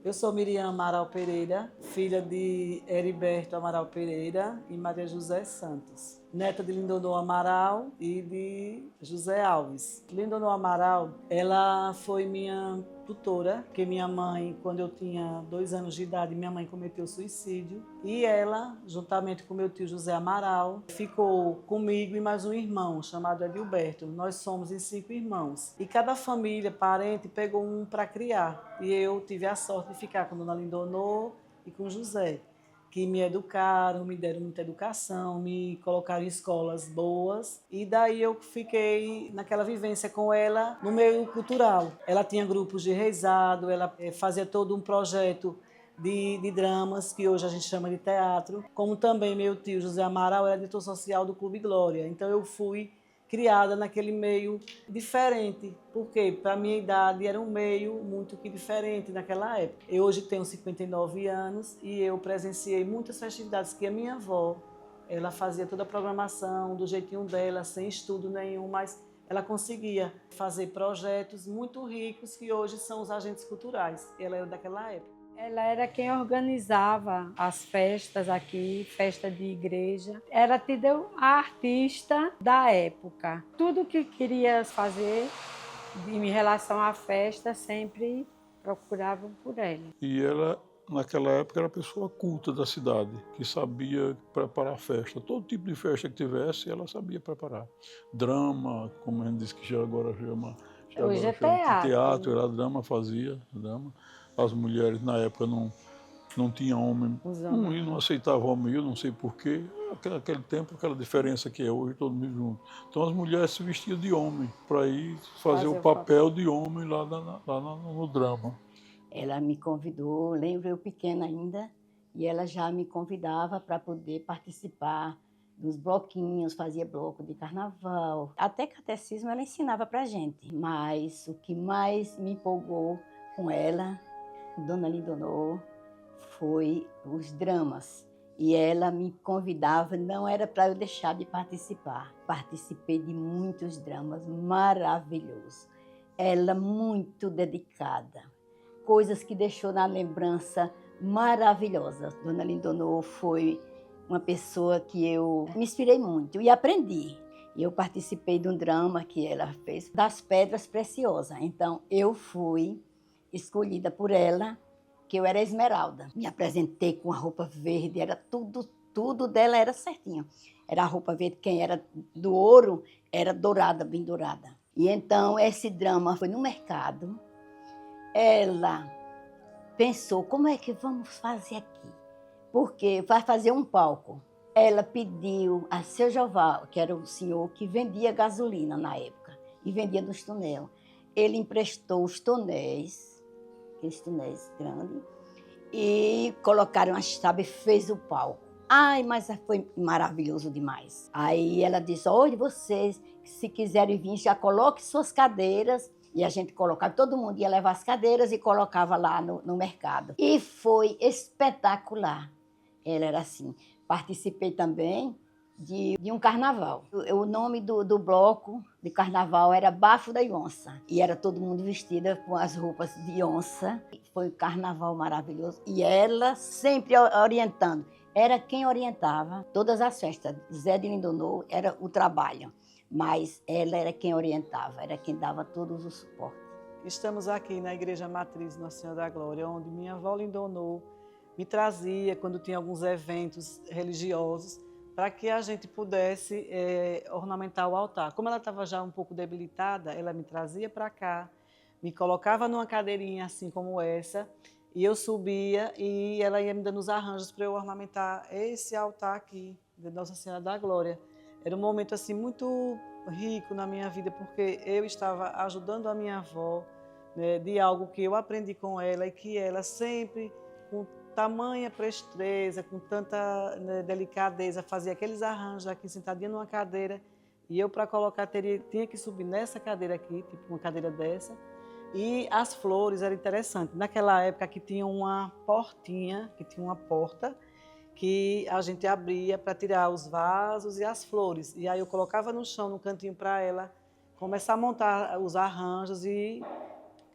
Eu sou Miriam Amaral Pereira, filha de Heriberto Amaral Pereira e Maria José Santos, neta de Lindonô Amaral e de José Alves. Lindonô Amaral, ela foi minha tutora, porque minha mãe, quando eu tinha 2 anos de idade, minha mãe cometeu suicídio e ela, juntamente com meu tio José Amaral, ficou comigo e mais um irmão chamado Edilberto. Nós somos em 5 irmãos e cada família, parente, pegou um para criar e eu tive a sorte de ficar com Dona Lindonô e com José, que me educaram, me deram muita educação, me colocaram em escolas boas. E daí eu fiquei naquela vivência com ela no meio cultural. Ela tinha grupos de reizado, ela fazia todo um projeto de dramas, que hoje a gente chama de teatro. Como também meu tio José Amaral era diretor social do Clube Glória. Então eu fui criada naquele meio diferente, porque para a minha idade era um meio muito que diferente naquela época. Eu hoje tenho 59 anos e eu presenciei muitas festividades que a minha avó, ela fazia toda a programação do jeitinho dela, sem estudo nenhum, mas ela conseguia fazer projetos muito ricos que hoje são os agentes culturais. Ela era daquela época. Ela era quem organizava as festas aqui, festa de igreja. Era tida a artista da época. Tudo que queria fazer em relação à festa, sempre procuravam por ela. E ela, naquela época, era a pessoa culta da cidade, que sabia preparar festa. Todo tipo de festa que tivesse, ela sabia preparar. Drama, como a gente diz que já agora chama, Hoje é de teatro. teatro, era drama, fazia drama. As mulheres, na época, não tinha homem, não aceitava homem, eu não sei porquê. Aquele tempo, aquela diferença que é hoje, todo mundo junto. Então as mulheres se vestiam de homem, para ir fazer o papel de homem no drama. Ela me convidou, lembro eu pequena ainda, e ela já me convidava para poder participar dos bloquinhos, fazia bloco de carnaval. Até catecismo ela ensinava para a gente, mas o que mais me empolgou com ela, Dona Lindonô, foi os dramas. E ela me convidava, não era para eu deixar de participar. Participei de muitos dramas maravilhosos. Ela muito dedicada. Coisas que deixou na lembrança maravilhosa. Dona Lindonô foi uma pessoa que eu me inspirei muito e aprendi. Eu participei de um drama que ela fez, das Pedras Preciosas. Então, eu fui escolhida por ela, que eu era Esmeralda. Me apresentei com a roupa verde, era tudo dela era certinho. Era a roupa verde, quem era do ouro, era dourada, bem dourada. E então, esse drama foi no mercado. Ela pensou, como é que vamos fazer aqui? Porque vai fazer um palco. Ela pediu a seu Joval, que era o senhor que vendia gasolina na época, e vendia nos tonel. Ele emprestou os tonéis, aqueles tonéis grandes, e colocaram a chave e fez o palco. Ai, mas foi maravilhoso demais. Aí ela disse, olha, vocês, se quiserem vir, já coloquem suas cadeiras. E a gente colocava, todo mundo ia levar as cadeiras e colocava lá no mercado. E foi espetacular. Ela era assim. Participei também de um carnaval. O nome do bloco de carnaval era Bafo da Onça. E era todo mundo vestida com as roupas de onça. Foi um carnaval maravilhoso. E ela sempre orientando. Era quem orientava todas as festas. Zé de Lindonô era o trabalho. Mas ela era quem orientava, era quem dava todos os suportes. Estamos aqui na Igreja Matriz Nossa Senhora da Glória, onde minha avó Lindonô me trazia, quando tinha alguns eventos religiosos, para que a gente pudesse ornamentar o altar. Como ela estava já um pouco debilitada, ela me trazia para cá, me colocava numa cadeirinha assim como essa, e eu subia e ela ia me dando os arranjos para eu ornamentar esse altar aqui, de Nossa Senhora da Glória. Era um momento assim muito rico na minha vida, porque eu estava ajudando a minha avó, né, de algo que eu aprendi com ela e que ela sempre, com tamanha presteza, com tanta, né, delicadeza, fazia aqueles arranjos aqui sentadinha numa cadeira e eu para colocar tinha que subir nessa cadeira aqui, tipo uma cadeira dessa. E as flores eram interessantes. Naquela época aqui tinha uma portinha, que tinha uma porta, que a gente abria para tirar os vasos e as flores. E aí eu colocava no chão, no cantinho para ela começar a montar os arranjos e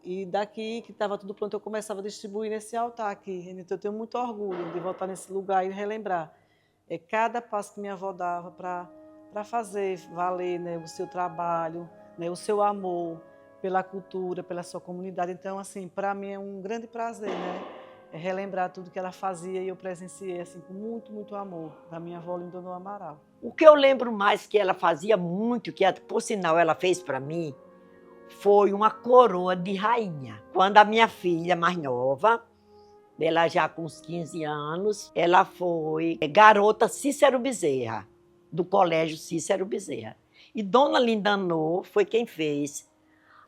E daqui, que estava tudo pronto, eu começava a distribuir nesse altar aqui. Então eu tenho muito orgulho de voltar nesse lugar e relembrar cada passo que minha avó dava para fazer valer, né, o seu trabalho, né, o seu amor pela cultura, pela sua comunidade. Então, assim, para mim é um grande prazer, né, relembrar tudo que ela fazia e eu presenciei assim, com muito, muito amor da minha avó Lindonoa Amaral. O que eu lembro mais que ela fazia muito, que por sinal ela fez para mim, foi uma coroa de rainha. Quando a minha filha mais nova, ela já com uns 15 anos, ela foi garota Cícero Bezerra, do Colégio Cícero Bezerra. E Dona Lindanô foi quem fez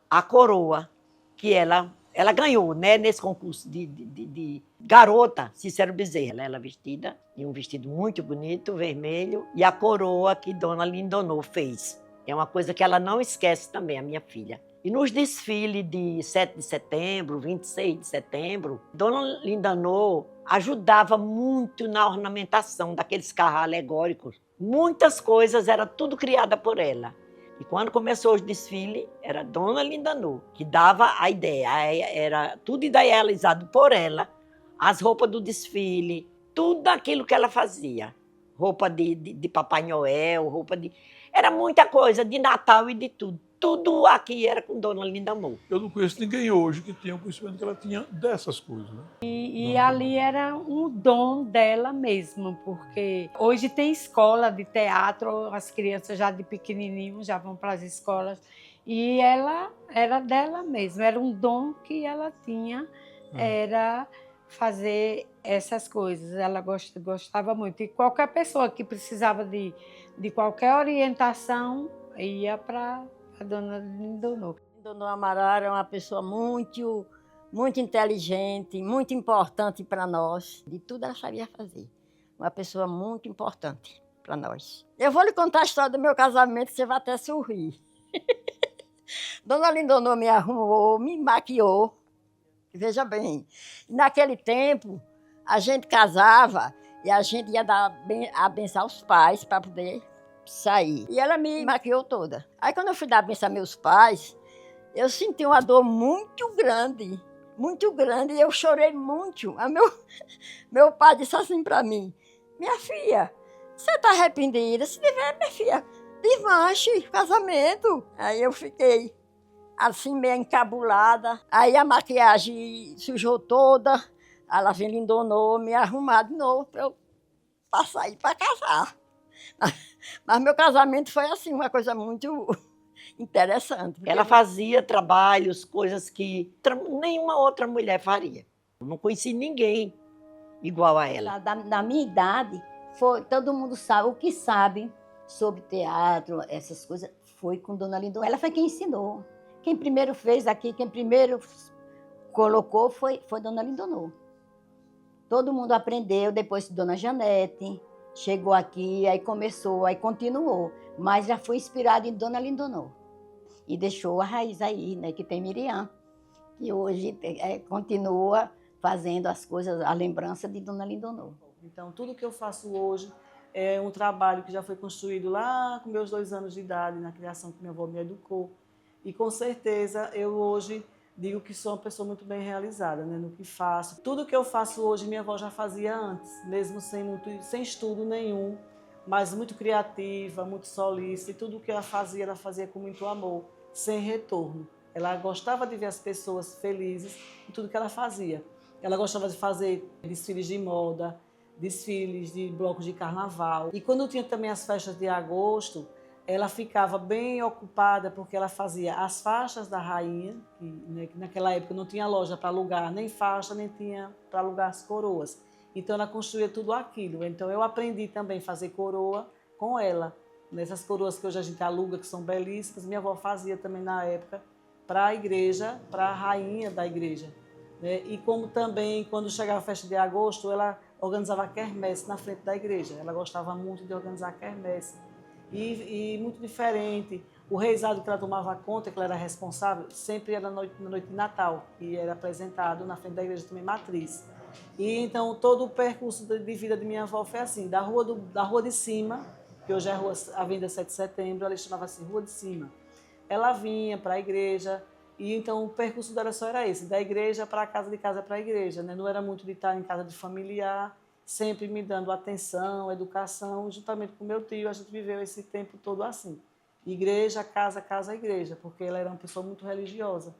a coroa que ela ganhou, né, nesse concurso de garota Cícero Bezerra. Ela vestida em um vestido muito bonito, vermelho, e a coroa que Dona Lindanô fez. É uma coisa que ela não esquece também, a minha filha. E nos desfiles de 7 de setembro, 26 de setembro, Dona Lindanô ajudava muito na ornamentação daqueles carros alegóricos. Muitas coisas, era tudo criada por ela. E quando começou o desfile, era Dona Lindanô que dava a ideia. Era tudo idealizado por ela. As roupas do desfile, tudo aquilo que ela fazia. Roupa de Papai Noel, roupa de... Era muita coisa, de Natal e de tudo. Tudo aqui era com Dona Lindanô. Eu não conheço ninguém hoje que tenha o conhecimento que ela tinha dessas coisas, né? E ali era um dom dela mesmo, porque hoje tem escola de teatro, as crianças já de pequenininho já vão para as escolas, e ela era dela mesma, era um dom que ela tinha, era fazer essas coisas, ela gostava muito. E qualquer pessoa que precisava de qualquer orientação ia para a Dona Lindanô. Lindonoa Amaral era uma pessoa muito inteligente, muito importante para nós. De tudo ela sabia fazer. Uma pessoa muito importante para nós. Eu vou lhe contar a história do meu casamento, você vai até sorrir. Dona Lindonoa me arrumou, me maquiou. Veja bem, naquele tempo, a gente casava e a gente ia a benção aos pais para poder sair. E ela me maquiou toda. Aí quando eu fui dar a benção a meus pais, eu senti uma dor muito grande, e eu chorei muito. Meu pai disse assim para mim: minha filha, você está arrependida? Se tiver, minha filha, desmanche casamento. Aí eu fiquei assim meio encabulada. Aí a maquiagem sujou toda. Ela veio Lindonoa me arrumar de novo para eu passar e para casar. Mas meu casamento foi assim, uma coisa muito interessante. Ela fazia trabalhos, coisas que nenhuma outra mulher faria. Eu não conheci ninguém igual a ela. Da minha idade, todo mundo sabe, o que sabe sobre teatro, essas coisas, foi com Dona Lindonoa. Ela foi quem ensinou. Quem primeiro fez aqui, quem primeiro colocou foi Dona Lindonoa. Todo mundo aprendeu, depois Dona Janete chegou aqui, aí começou, aí continuou. Mas já foi inspirado em Dona Lindonoa. E deixou a raiz aí, né, que tem Miriam, que hoje continua fazendo as coisas, a lembrança de Dona Lindonoa. Então, tudo que eu faço hoje é um trabalho que já foi construído lá com meus 2 anos de idade, na criação que minha avó me educou. E, com certeza, eu hoje digo que sou uma pessoa muito bem realizada, né, no que faço. Tudo que eu faço hoje, minha avó já fazia antes, mesmo sem estudo nenhum, mas muito criativa, muito solícita. E tudo que ela fazia com muito amor, sem retorno. Ela gostava de ver as pessoas felizes em tudo que ela fazia. Ela gostava de fazer desfiles de moda, desfiles de blocos de carnaval. E quando tinha também as festas de agosto, ela ficava bem ocupada porque ela fazia as faixas da rainha, que naquela época não tinha loja para alugar nem faixa, nem tinha para alugar as coroas. Então ela construía tudo aquilo. Então eu aprendi também a fazer coroa com ela. Nessas coroas que hoje a gente aluga, que são belíssimas, minha avó fazia também na época para a igreja, para a rainha da igreja. E como também, quando chegava a festa de agosto, ela organizava a quermesse na frente da igreja. Ela gostava muito de organizar a quermesse. E muito diferente. O reisado que ela tomava conta, que ela era responsável, sempre era na noite de Natal, e era apresentado na frente da igreja também matriz. E então todo o percurso de vida de minha avó foi assim, da rua de cima, que hoje é a Avenida 7 de Setembro, ela chamava assim Rua de Cima. Ela vinha para a igreja, E então o percurso dela só era esse, da igreja para casa, de casa para a igreja, né? Não era muito de estar em casa de familiar, sempre me dando atenção, educação, juntamente com meu tio, a gente viveu esse tempo todo assim. Igreja, casa, casa, igreja, porque ela era uma pessoa muito religiosa.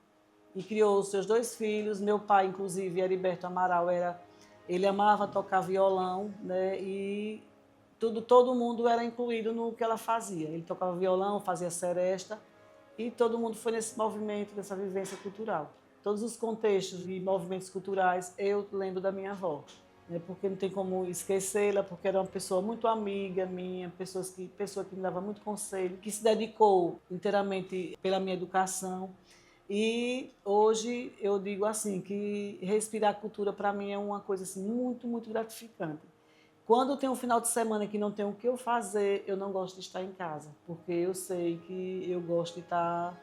E criou os seus 2 filhos, meu pai, inclusive, Heriberto Amaral, ele amava tocar violão, né? E todo mundo era incluído no que ela fazia. Ele tocava violão, fazia seresta, e todo mundo foi nesse movimento, nessa vivência cultural. Todos os contextos e movimentos culturais eu lembro da minha avó, né? Porque não tem como esquecê-la, porque era uma pessoa muito amiga minha, pessoa que me dava muito conselho, que se dedicou inteiramente pela minha educação. E hoje eu digo assim que respirar cultura para mim é uma coisa assim, muito, muito gratificante. Quando tem um final de semana que não tem o que eu fazer, eu não gosto de estar em casa, porque eu sei que eu gosto de estar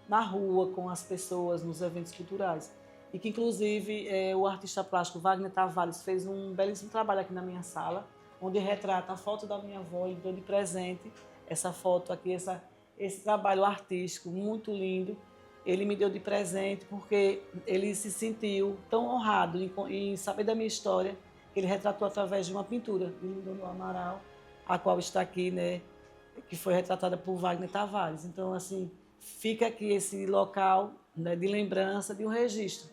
na rua com as pessoas, nos eventos culturais. E que, inclusive, o artista plástico Wagner Tavares fez um belíssimo trabalho aqui na minha sala, onde retrata a foto da minha avó e deu de presente essa foto aqui, esse trabalho artístico muito lindo. Ele me deu de presente porque ele se sentiu tão honrado em saber da minha história, que ele retratou através de uma pintura de Lindônio Amaral, a qual está aqui, né, que foi retratada por Wagner Tavares. Então, assim, fica aqui esse local, né, de lembrança, de um registro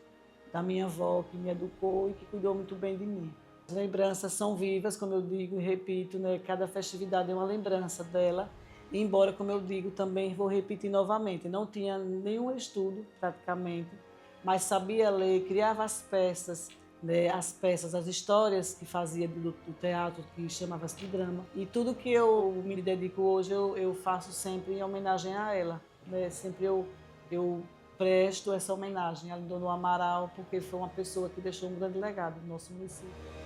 da minha avó, que me educou e que cuidou muito bem de mim. As lembranças são vivas, como eu digo e repito, né, cada festividade é uma lembrança dela. Embora, como eu digo, também vou repetir novamente, não tinha nenhum estudo praticamente, mas sabia ler, criava as peças, né, as histórias que fazia do teatro, que chamava-se de drama. E tudo que eu me dedico hoje, eu faço sempre em homenagem a ela, né? Sempre eu presto essa homenagem a Lindônio Amaral, porque foi uma pessoa que deixou um grande legado no nosso município.